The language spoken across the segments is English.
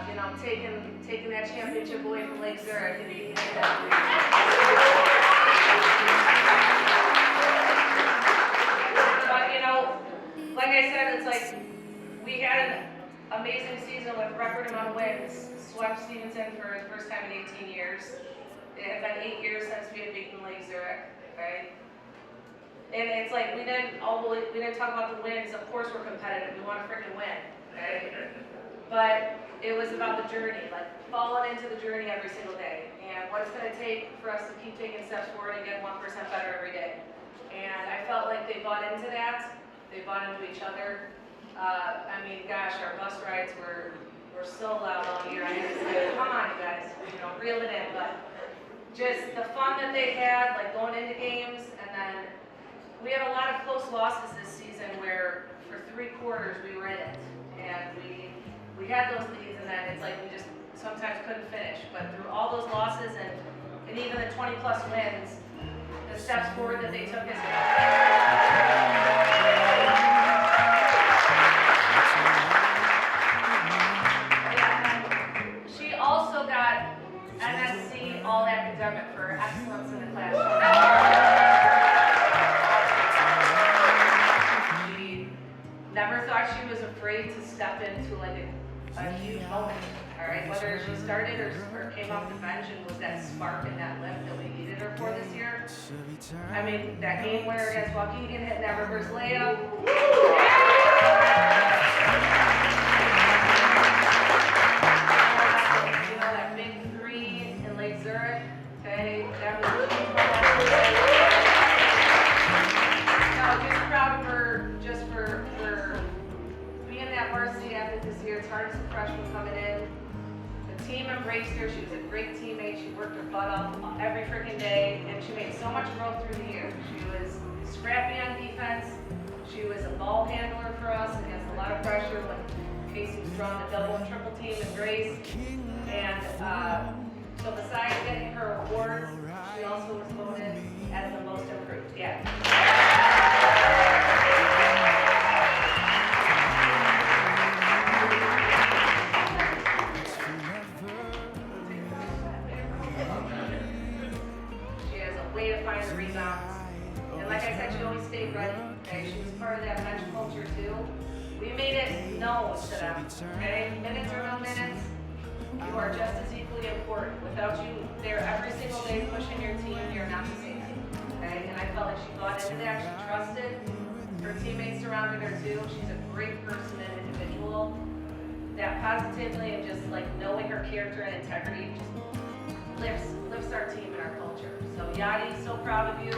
you know, taking that championship away from Lake Zurich and beating that. But you know, like I said, it's like we had an amazing season with record amount of wins. Swept Stevenson for the first time in 18 years. It had been 8 years since we had beaten Lake Zurich, right? And it's like we didn't talk about the wins. Of course we're competitive. We want to freaking win, okay? But it was about the journey, like falling into the journey every single day, and what it's going to take for us to keep taking steps forward and get 1% better every day. And I felt like they bought into that. They bought into each other. I mean, gosh, our bus rides were so loud all year. I had to say, come on, you guys, you know, reel it in. But just the fun that they had, like going into games, and then we had a lot of close losses this season where for 3 quarters we were in it, and we had those leads, and then it's like we just sometimes couldn't finish. But through all those losses and even the 20+ wins, the steps forward that they took is she also got NSC All Academic for excellence in the classroom. She never thought she was afraid to step into like a huge moment. All right, whether she started or came off the bench and was that spark and that lift that we needed her for this year. I mean, that game winner against Waukegan hitting that reverse layup. You know, that big 3 in Lake Zurich. Okay, that was a huge moment. No, just proud of her just for being that varsity athlete this year. It's hard as a freshman coming in. The team embraced her. She was a great teammate. She worked her butt off every freaking day, and she made so much growth through the year. She was scrappy on defense. She was a ball handler for us against a lot of pressure when Casey was throwing the double and triple team and Grace. And so besides getting her award, she also was voted as the most improved. Yeah. She was part of that bench culture too. We made it known to them, okay? Minutes or no minutes, you are just as equally important. Without you there every single day pushing your team, you're not the same team, okay? And I felt like she bought into that. She trusted. Her teammates surrounded her too. She's a great person and individual. That positively and just like knowing her character and integrity just lifts our team and our culture. So Yadi, so proud of you.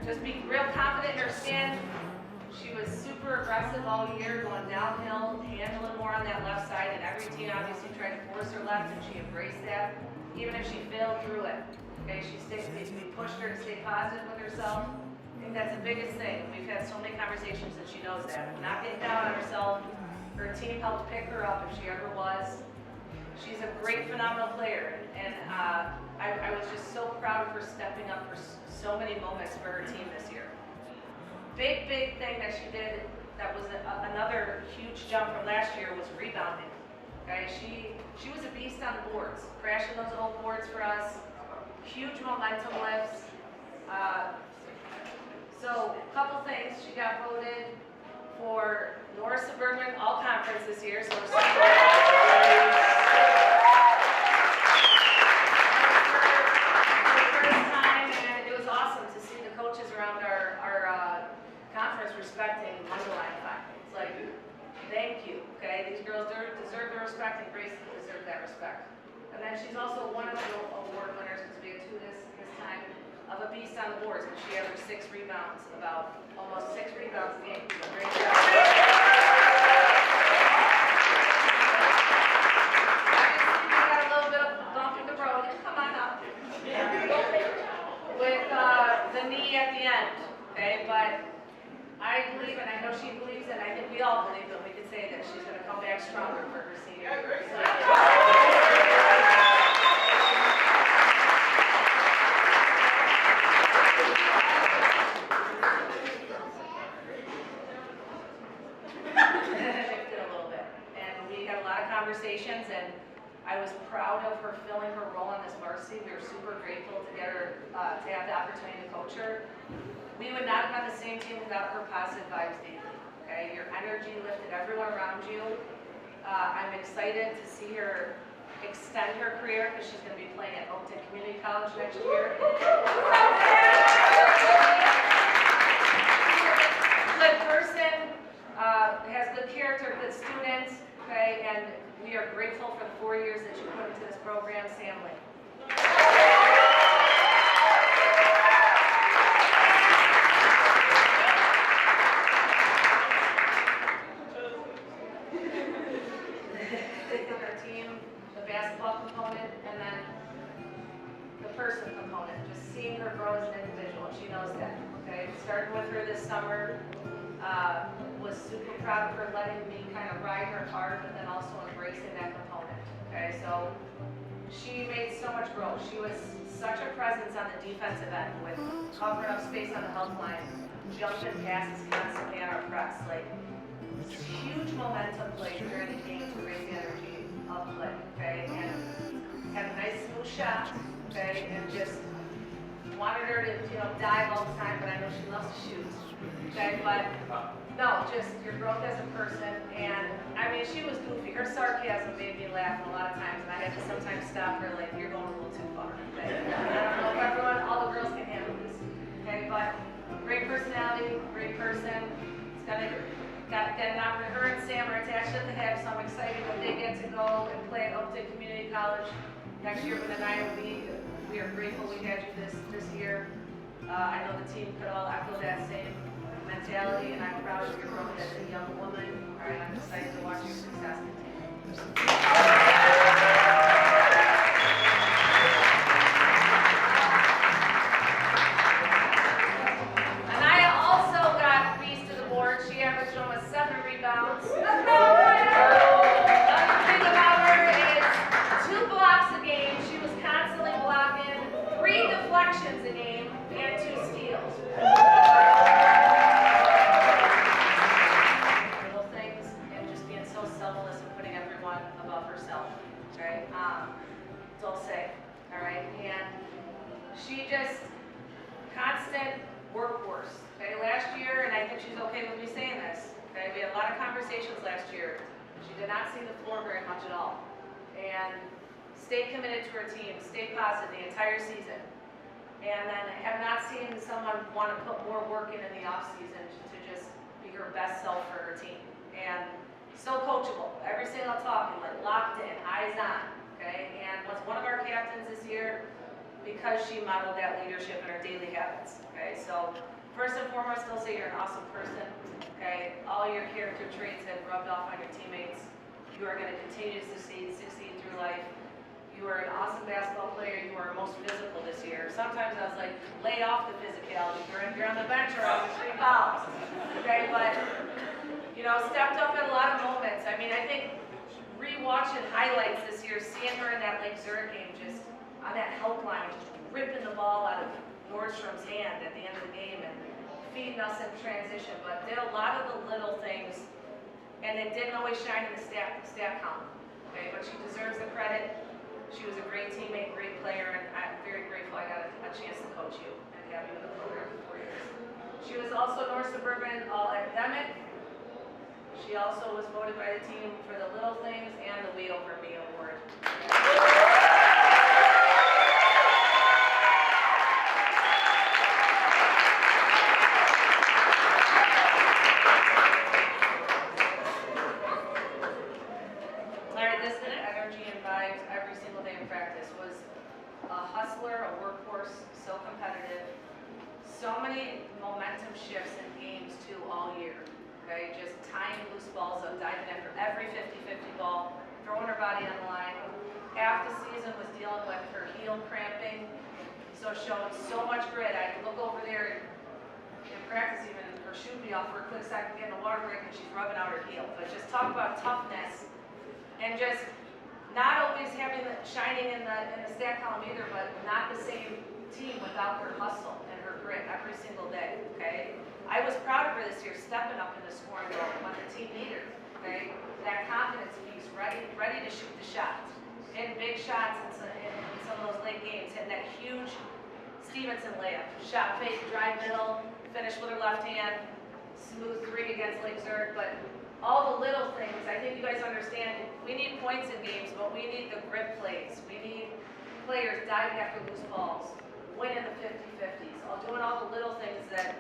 Just be real confident in her skin. She was super aggressive all year, going downhill, handling more on that left side, and every team obviously tried to force her left, and she embraced that, even if she failed through it. Okay, we pushed her to stay positive with herself. I think that's the biggest thing. We've had so many conversations that she knows that. Not getting down on herself. Her team helped pick her up if she ever was. She's a great, phenomenal player, and I was just so proud of her stepping up for so many moments for her team this year. Big thing that she did that was another huge jump from last year was rebounding. Okay, she was a beast on the boards, crashing those old boards for us. Huge momentum lifts. So a couple things. She got voted for North Suburban All Conference this year. So we're respecting Mundelein. It's like, thank you, okay? These girls deserve the respect, and Grace deserves that respect. And then she's also one of the assists on the boards, and she averaged 6 rebounds, about almost 6 rebounds a game. So great job. Obviously, we got a little bit of bump in the road. Come on up. With the knee at the end, okay? But I believe, and I know she believes, and I think we all believe that we could say that she's going to come back stronger for her senior year. Shifted a little bit, and we had a lot of conversations, and I was proud of her filling her role on this varsity. We were super grateful to get her, to have the opportunity to coach her. We would not have been the same team without her positive vibes daily. Okay, your energy lifted everyone around you. I'm excited to see her extend her career because she's going to be playing at Oakton Community College next year. Good person, has good character, good student. Okay, and we are grateful for the 4 years that you put into this program, Sam Lynn. Our team, the basketball component, and then the person component, just seeing her grow as an individual. She knows that. Okay, starting with her this summer, was super proud of her letting me kind of ride her hard, but then also embracing that component. Okay, so she made so much growth. She was such a presence on the defensive end with covering up space on the help line, jumping passes constantly on our press. Like, huge momentum play during the game to raise the energy of play, okay? And had a nice smooth shot, okay? And just wanted her to, dive all the time, but I know she loves to shoot, okay? But no, just your growth as a person, and I mean, she was goofy. Her sarcasm made me laugh a lot of times, and I had to sometimes stop her, like, you're going a little too far, okay? I don't know if all the girls can handle this, okay? But great personality, great person. It's gonna now her and Sam are attached at the hip, so I'm excited that they get to go and play at Oakton Community College next year for the 9 week. We are grateful we had you this year. I know the team could all echo that same mentality, and I'm proud of your growth as a young woman. All right, I'm excited to watch your success continue. A game and 2 steals. Little things, and just being so selfless and putting everyone above herself. Right? Dulce. All right, and she just constant workhorse. Okay, last year, and I think she's okay with me saying this. Okay, we had a lot of conversations last year. She did not see the floor very much at all, and stayed committed to her team, stayed positive the entire season. And then I have not seen someone want to put more work in the off season to just be her best self for her team. And so coachable. Every single talk, like locked in, eyes on. Okay. And was one of our captains this year because she modeled that leadership in her daily habits. Okay. So first and foremost, I'll say you're an awesome person. Okay. All your character traits have rubbed off on your teammates. You are going to continue to succeed through life. You are an awesome basketball player. You are most physical this year. Sometimes I was like, lay off the physicality. You're on the bench or on 3 fouls. Okay, but stepped up at a lot of moments. I mean, I think re-watching highlights this year, seeing her in that Lake Zurich game, just on that help line, ripping the ball out of Nordstrom's hand at the end of the game and feeding us in transition. But did a lot of the little things, and it didn't always shine in the stat count. Okay, but she deserves the credit. She was a great teammate, great player, and I'm very grateful I got a chance to coach you and have you in the program for 4 years. She was also North Suburban All-Academic. She also was voted by the team for the Little Things and the Wait Over Me Award. Every single day in practice was a hustler, a workhorse, so competitive. so many momentum shifts in games too all year. Okay, just tying loose balls up, diving after every 50-50 ball, throwing her body on the line. Half the season was dealing with her heel cramping, so showing so much grit. I look over there in practice, even her shoe be off for a quick second, getting a water break, and she's rubbing out her heel. But just talk about toughness, and just not always having shining in the stat column either, but not the same team without her hustle and her grit every single day. Okay, I was proud of her this year, stepping up in the scoring role when the team needed her. Okay, that confidence piece, ready to shoot the shots. Hitting big shots in some of those late games, hitting that huge Stevenson layup, shot fake, drive middle, finish with her left hand, smooth three against Lake Zurich. But all the little things, I think you guys understand, we need points in games, but we need the grit plays. We need players diving after loose balls, winning the 50-50s, doing all the little things that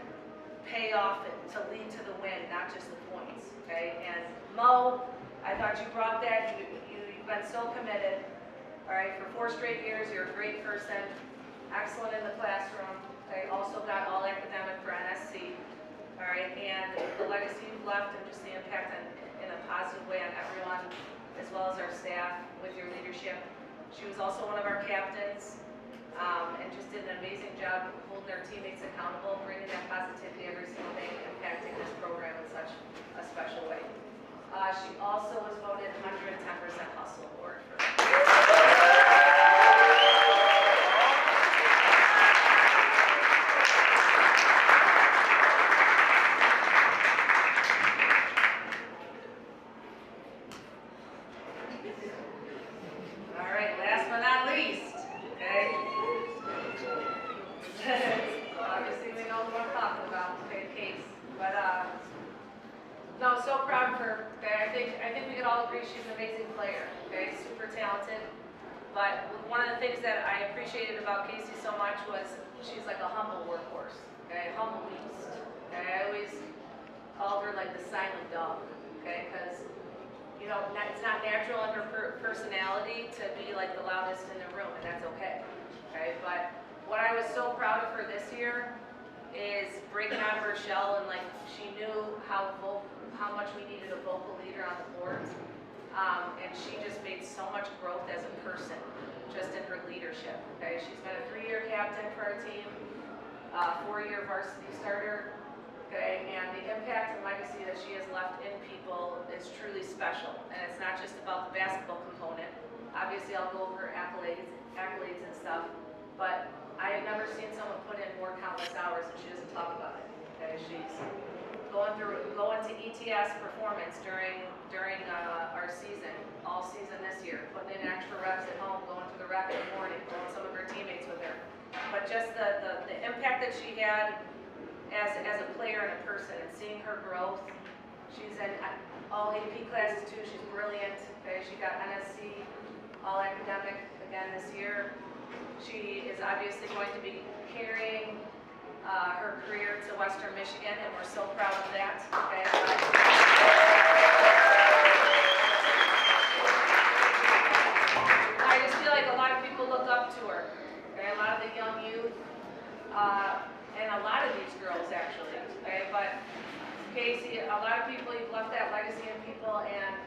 pay off to lead to the win, not just the points. Okay, and Mo, I thought you brought that. You've been so committed. All right, for 4 straight years, you're a great person, excellent in the classroom. Okay, also got all academic for NSC. All right, and the legacy you've left and just the impact in a positive way on everyone, as well as our staff with your leadership. She was also one of our captains, and just did an amazing job holding their teammates accountable, bringing that positivity every single day, impacting this program in such a special way. She also was voted 110% Hustle Award for that. All right, last but not least, okay? Obviously we know what I'm talking about, okay, Case. But no, so proud of her. Okay, I think we can all agree she's an amazing player. Okay, super talented. But one of the things that I appreciated about Casey so much was she's like a humble workhorse. Okay, humble beast. Okay, I always called her like the silent dog. Okay, because you know it's not natural in her personality to be like the loudest in the room, and that's okay. Okay, but what I was so proud of her this year is breaking out of her shell, and like she knew how much we needed a vocal leader on the board, and she just made so much growth as a person, just in her leadership. Okay, she's been a 3-year captain for our team, 4-year varsity starter. Okay, and the impact and legacy that she has left in people is truly special, and it's not just about the basketball component. Obviously, I'll go over her accolades and stuff, but I have never seen someone put in more countless hours and she doesn't talk about it. Okay, she's going to ETS performance during our season, all season this year, putting in extra reps at home, going to the rep in the morning, going some of her teammates with her. But just the impact that she had as a player and a person, and seeing her growth. She's in all AP classes too. She's brilliant. Okay, she got NSC all academic again this year. She is obviously going to be carrying her career to Western Michigan, and we're so proud of that. Okay. I just feel like a lot of people look up to her. Okay, a lot of the young youth, and a lot of these girls actually. Okay, but Casey, a lot of people, you've left that legacy in people, and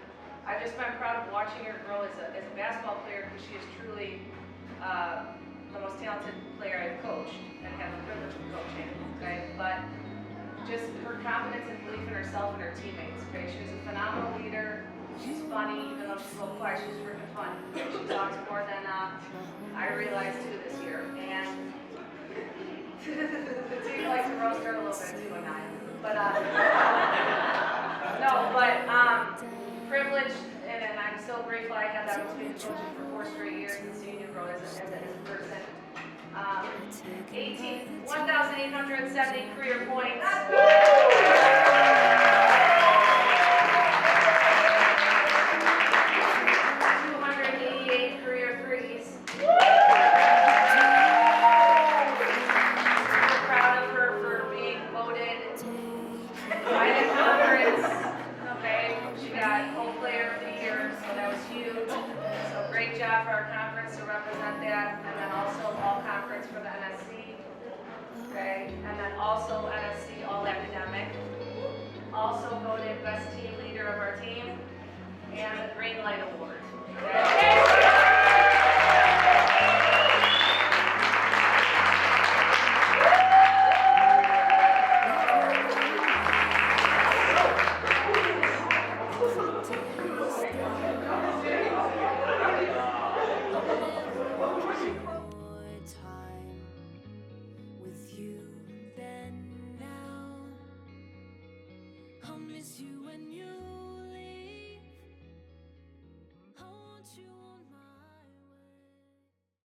I've just been proud of watching her grow as a basketball player, because she is truly the most talented player I've coached and have the privilege of coaching. Okay, but just her confidence and belief in herself and her teammates. Okay, she was a phenomenal leader. She's funny, even though she's a little quiet, she's freaking funny. She talks more than I realized too this year, and the team likes to roast her a little bit too, and I. But no, but privileged, and I'm so grateful I had that opportunity to coach for 4 straight years and seeing you grow as a person. 1,870 career points.